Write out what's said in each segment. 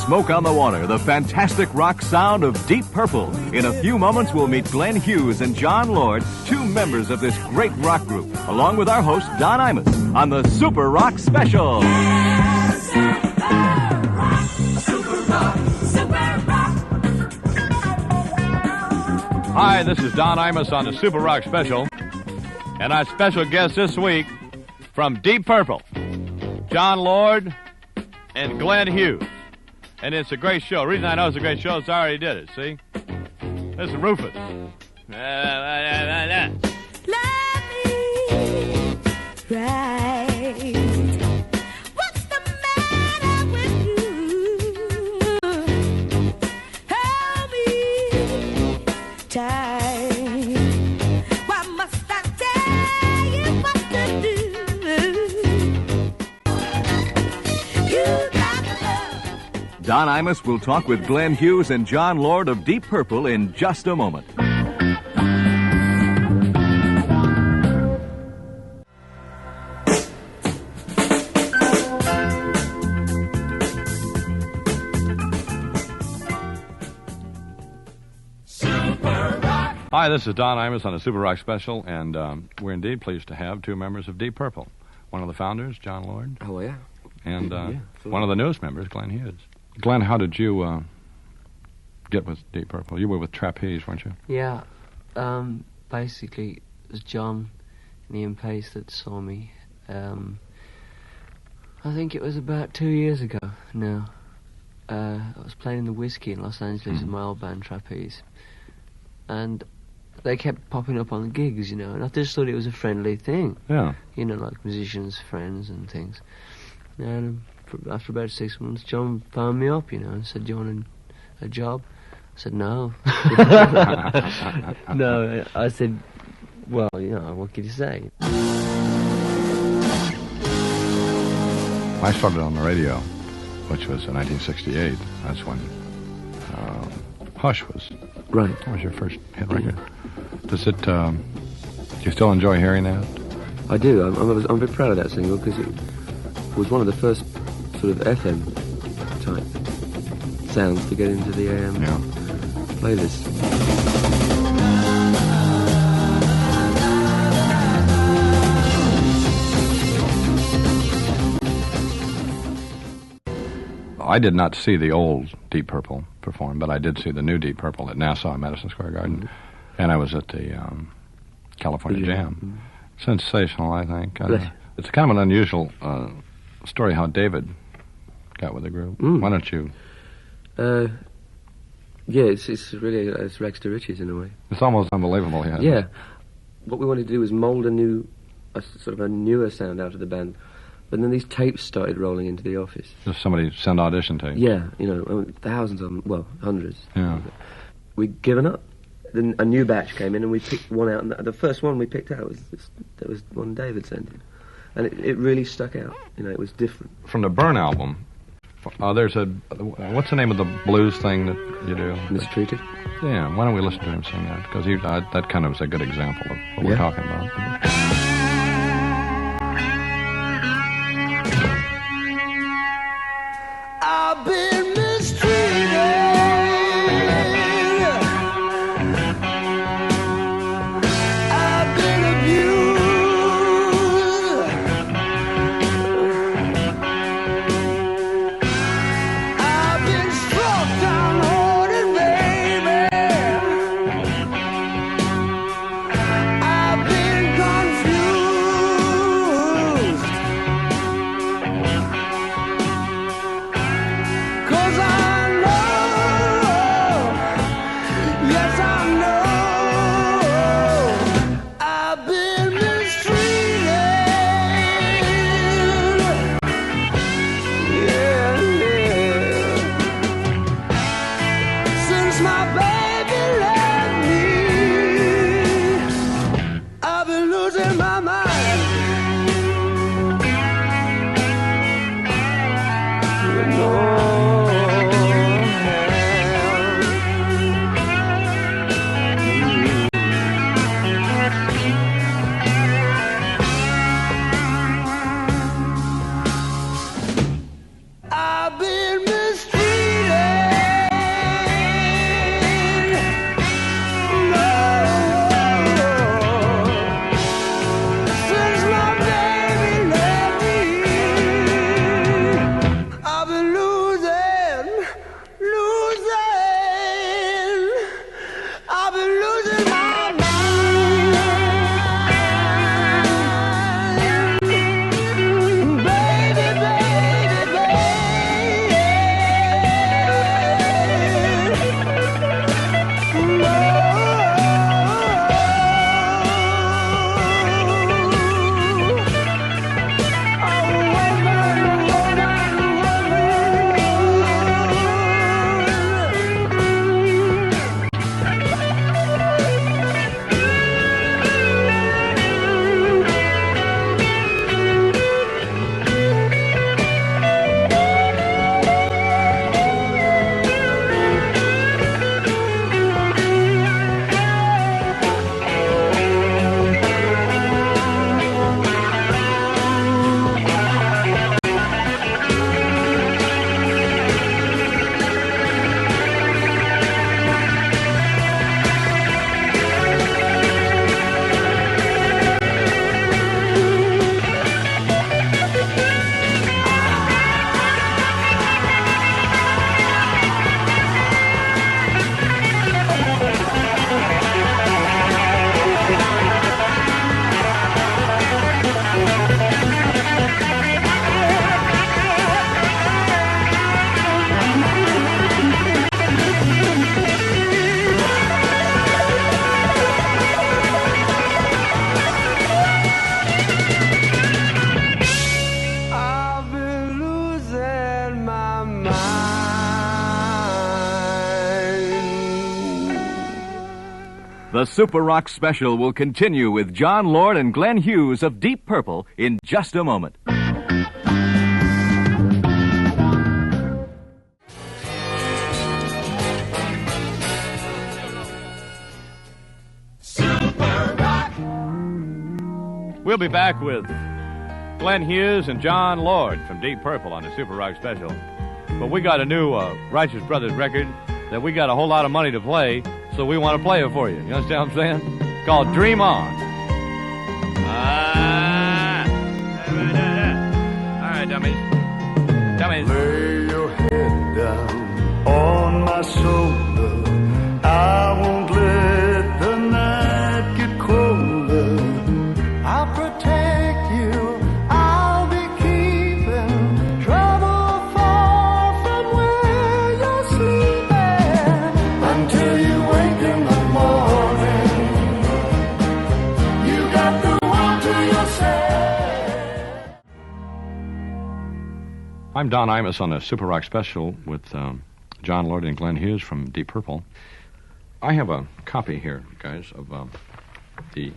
Smoke on the Water, the fantastic rock sound of Deep Purple. In a few moments, we'll meet Glenn Hughes and Jon Lord, two members of this great rock group, along with our host, Don Imus, on the Super Rock Special. Yeah, Super Rock, Super Rock, Super Rock. Hi, this is Don Imus on the Super Rock Special, and our special guest this week from Deep Purple, Jon Lord and Glenn Hughes. And it's a great show. The reason I know it's a great show is I already did it, see? This is Rufus. Let me right. What's the matter with you? Hold me tight. Why must I tell you what to do? You got love. Don Imus will talk with Glenn Hughes and Jon Lord of Deep Purple in just a moment. Hi, this is Don Imus on the Super Rock Special, and we're indeed pleased to have two members of Deep Purple. One of the founders, Jon Lord. Oh, yeah. And one of the newest members, Glenn Hughes. Glenn, how did you get with Deep Purple? You were with Trapeze, weren't you? Yeah. Basically, it was John and Ian Pace that saw me. I think it was about 2 years ago now. I was playing in the Whiskey in Los Angeles with my old band, Trapeze. And they kept popping up on the gigs, you know, and I just thought it was a friendly thing. Yeah. You know, like musicians, friends and things. And after about 6 months, John phoned me up, you know, and said, "Do you want a job?" I said, "No." No, I said, "Well, you know, what could you say?" I started on the radio, which was in 1968. That's when Hush was. Right. That was your first hit record. Does it, do you still enjoy hearing that? I do. I'm very proud of that single because it was one of the first sort of FM type sounds to get into the AM playlist. I did not see the old Deep Purple perform, but I did see the new Deep Purple at Nassau, Madison Square Garden, and I was at the California Jam. Sensational, I think. It's kind of an unusual story how David got with the group. Why don't you? Yeah, it's really it's rags to riches in a way. It's almost unbelievable. Yeah. What we wanted to do was mould a sort of a newer sound out of the band. But then these tapes started rolling into the office. Just somebody send audition tapes. Yeah, you know, thousands of them, well, hundreds. Yeah. We'd given up. Then a new batch came in and we picked one out. And the first one we picked out was one David sent in. And it really stuck out. You know, it was different. From the Burn album, there's what's the name of the blues thing that you do? Mistreated? Yeah, why don't we listen to him sing that? Because that kind of is a good example of what we're talking about. I've been mistreated. I've been abused. I've been struck down hard and baby. I've been confused. 'Cause I know, yes I know, I've been mistreated. Yeah, yeah. Since my baby left me, I've been losing my mind. No. I've been mistreated. The Super Rock Special will continue with Jon Lord and Glenn Hughes of Deep Purple in just a moment. We'll be back with Glenn Hughes and Jon Lord from Deep Purple on the Super Rock Special. But we got a new Righteous Brothers record that we got a whole lot of money to play, so we want to play it for you. You understand what I'm saying? It's called Dream On. All right, dummies. Lay your head down on my shoulder. I won't let the night get colder. I'll protect you. I'll be keeping trouble far from where you're sleeping until you wake in the morning. You got the world to yourself. I'm Don Imus on the Super Rock Special with Jon Lord and Glenn Hughes from Deep Purple. I have a copy here, guys, of the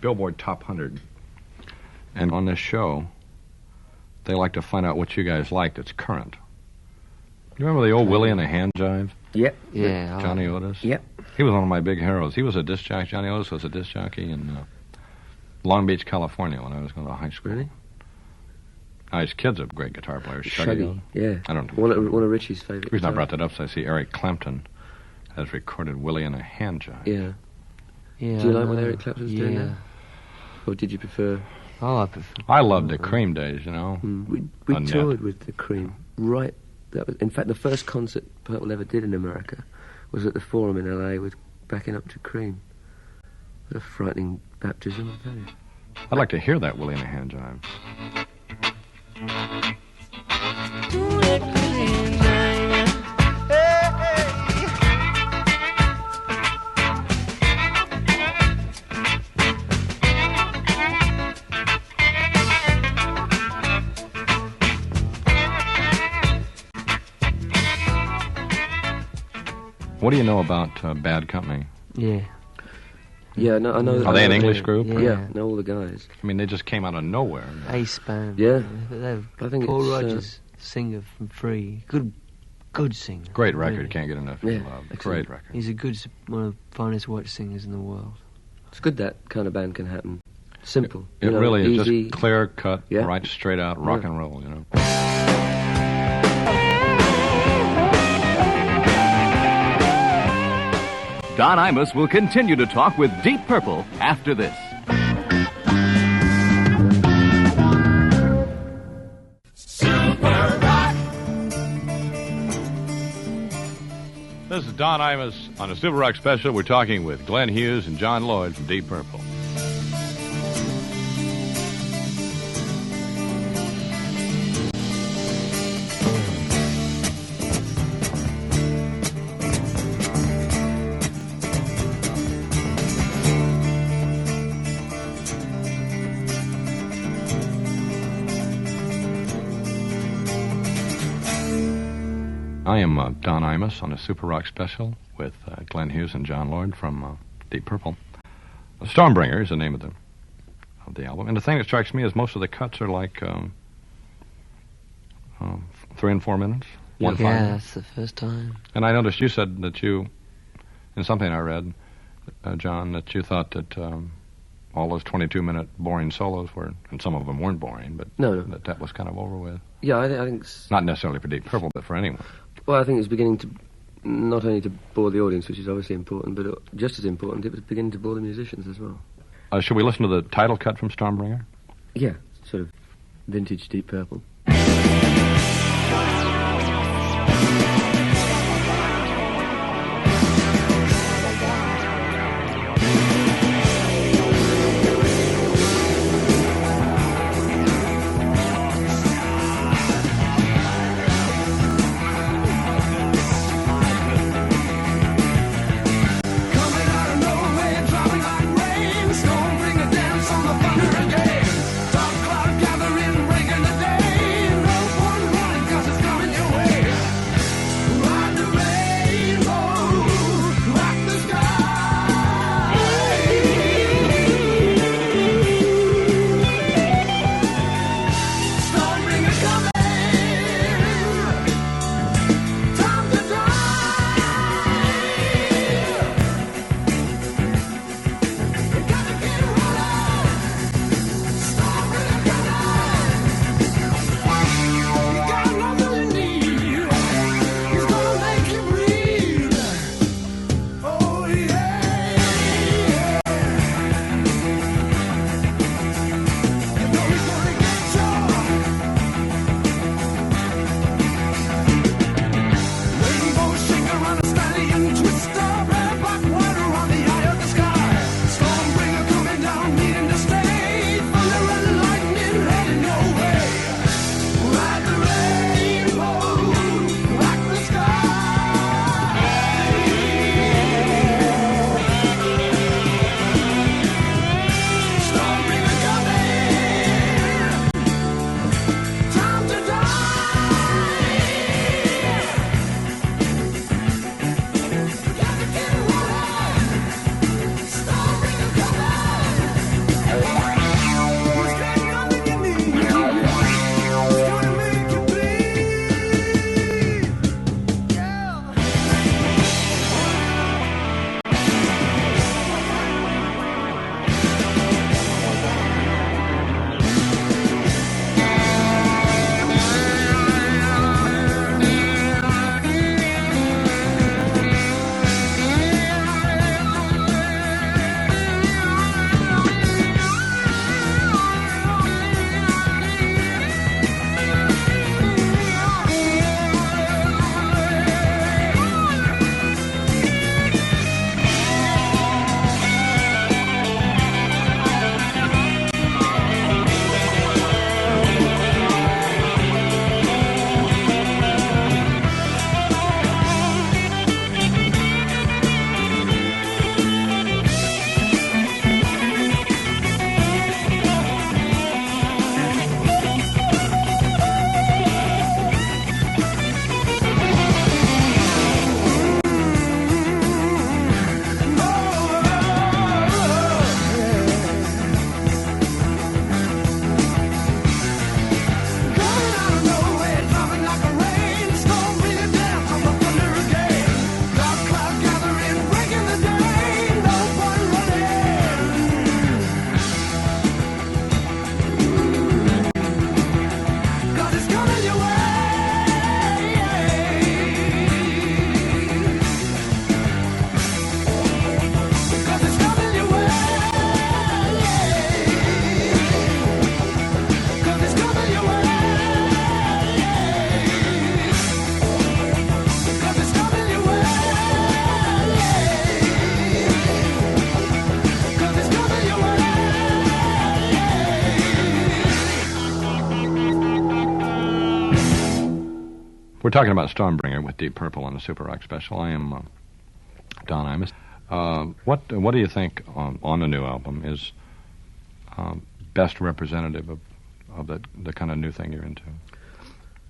Billboard Top 100. And on this show, they like to find out what you guys like that's current. You remember the old Willie and the Hand Jive? Yep. Yeah. Johnny Otis? Yep. He was one of my big heroes. He was a disc jockey. Johnny Otis was a disc jockey in Long Beach, California when I was going to high school. Really? Now, his kid's a great guitar player. Shuggy. Yeah. I don't know. One of Richie's favorite. The reason I brought that up is I see Eric Clapton has recorded Willie and a Hand Jive. Yeah. Yeah. Do you like what Eric Clapton's doing Yeah. now? Or did you prefer? Oh, I prefer. I loved the Cream days, you know. We On toured with the Cream. Right. That was, in fact, the first concert Purple ever did in America was at the Forum in LA with backing up to Cream. What a frightening baptism, I tell you. I'd like to hear that Willie and a Hand Jive. What do you know about Bad Company? Yeah. Yeah, no, I know. Are they an English group? Yeah. Yeah, know all the guys. I mean, they just came out of nowhere. Ace band. Yeah. They're I think Paul it's, Rogers, singer from Free. Good singer. Great record. Really. Can't get enough Yeah, love. excellent. Great record. He's a good, one of the finest white singers in the world. It's good that kind of band can happen. Simple. It you know, really is easy. just clear cut, Yeah. right straight out rock and roll, you know. Don Imus will continue to talk with Deep Purple after this. This is Don Imus on the Super Rock Special. We're talking with Glenn Hughes and Jon Lord from Deep Purple. I am Don Imus on a Super Rock Special with Glenn Hughes and Jon Lord from Deep Purple. Stormbringer is the name of the album. And the thing that strikes me is most of the cuts are like 3 and 4 minutes. Yeah, 1 5 minutes. that's the first time. And I noticed you said that you, in something I read, John, that you thought that all those 22-minute boring solos were, and some of them weren't boring, but No. that was kind of over with. Yeah, I think it's... Not necessarily for Deep Purple, but for anyone. Well, I think it's beginning to... Not only to bore the audience, which is obviously important, but just as important, it was beginning to bore the musicians as well. Should we listen to the title cut from Stormbringer? Yeah, sort of vintage Deep Purple. Coming out of nowhere, dropping like rain. Stormbringer dance on the thunder again. Dark cloud gathering, breaking the day. We're talking about Stormbringer with Deep Purple on the Super Rock Special. I am Don Imus. What do you think on the new album is best representative of the kind of new thing you're into?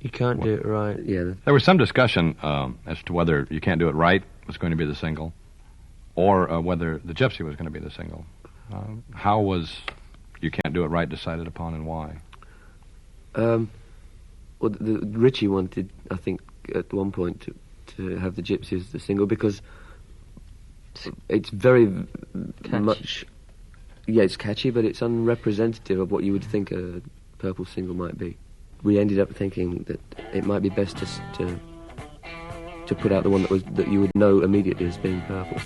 You can't do it right. Yeah. There was some discussion as to whether You Can't Do It Right was going to be the single, or whether The Gypsy was going to be the single. How was You Can't Do It Right decided upon, and why? Well, Richie wanted, I think, at one point to have The Gypsy as the single because it's very Catchy. much... Yeah, it's catchy, but it's unrepresentative of what you would think a Purple single might be. We ended up thinking that it might be best to put out the one that you would know immediately as being Purple.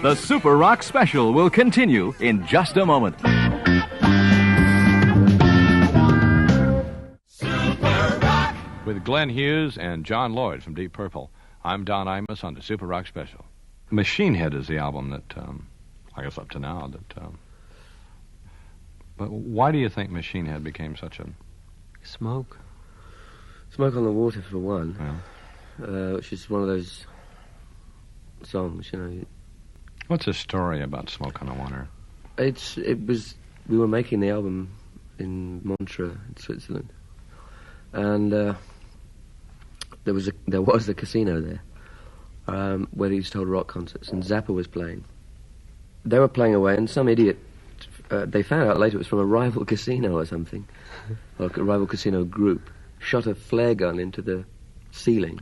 The Super Rock Special will continue in just a moment. With Glenn Hughes and Jon Lord from Deep Purple, I'm Don Imus on the Super Rock Special. Machine Head is the album that, I guess up to now, but why do you think Machine Head became such a... Smoke. Smoke on the Water, for one, Well, which is one of those songs, you know. what's the story about Smoke on the Water? We were making the album in Montreux, in Switzerland, and there was a casino there where they used to hold rock concerts, and Zappa was playing. They were playing away, and some idiot, they found out later it was from a rival casino or something, or a rival casino group, shot a flare gun into the ceiling,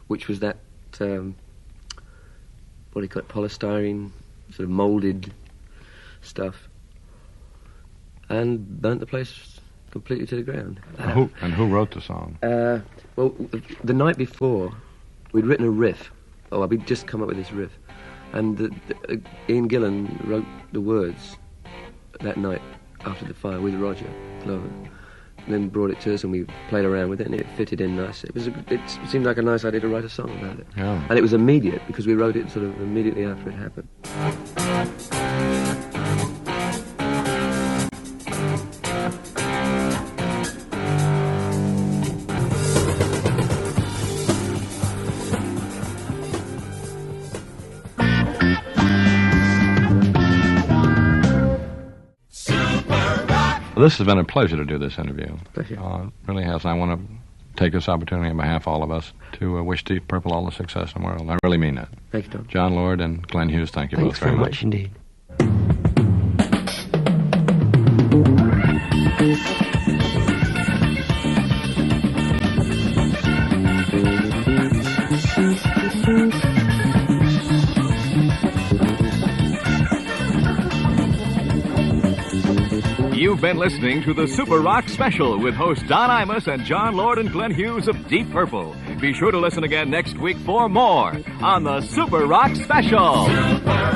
which was that, what do you call it, polystyrene, sort of moulded stuff, and burnt the place completely to the ground. And who wrote the song? Well, the night before, we'd written a riff. We'd just come up with this riff. And Ian Gillan wrote the words that night after the fire with Roger Glover. Then brought it to us and we played around with it and it fitted in nice. It seemed like a nice idea to write a song about it. Yeah. And it was immediate because we wrote it sort of immediately after it happened. This has been a pleasure to do this interview. Pleasure. It really has. And I want to take this opportunity on behalf of all of us to wish Deep Purple all the success in the world. I really mean that. Thank you, Don. Jon Lord and Glenn Hughes, thank you Thanks both very much indeed. You've been listening to the Super Rock Special with hosts Don Imus and Jon Lord and Glenn Hughes of Deep Purple. Be sure to listen again next week for more on the Super Rock Special. Super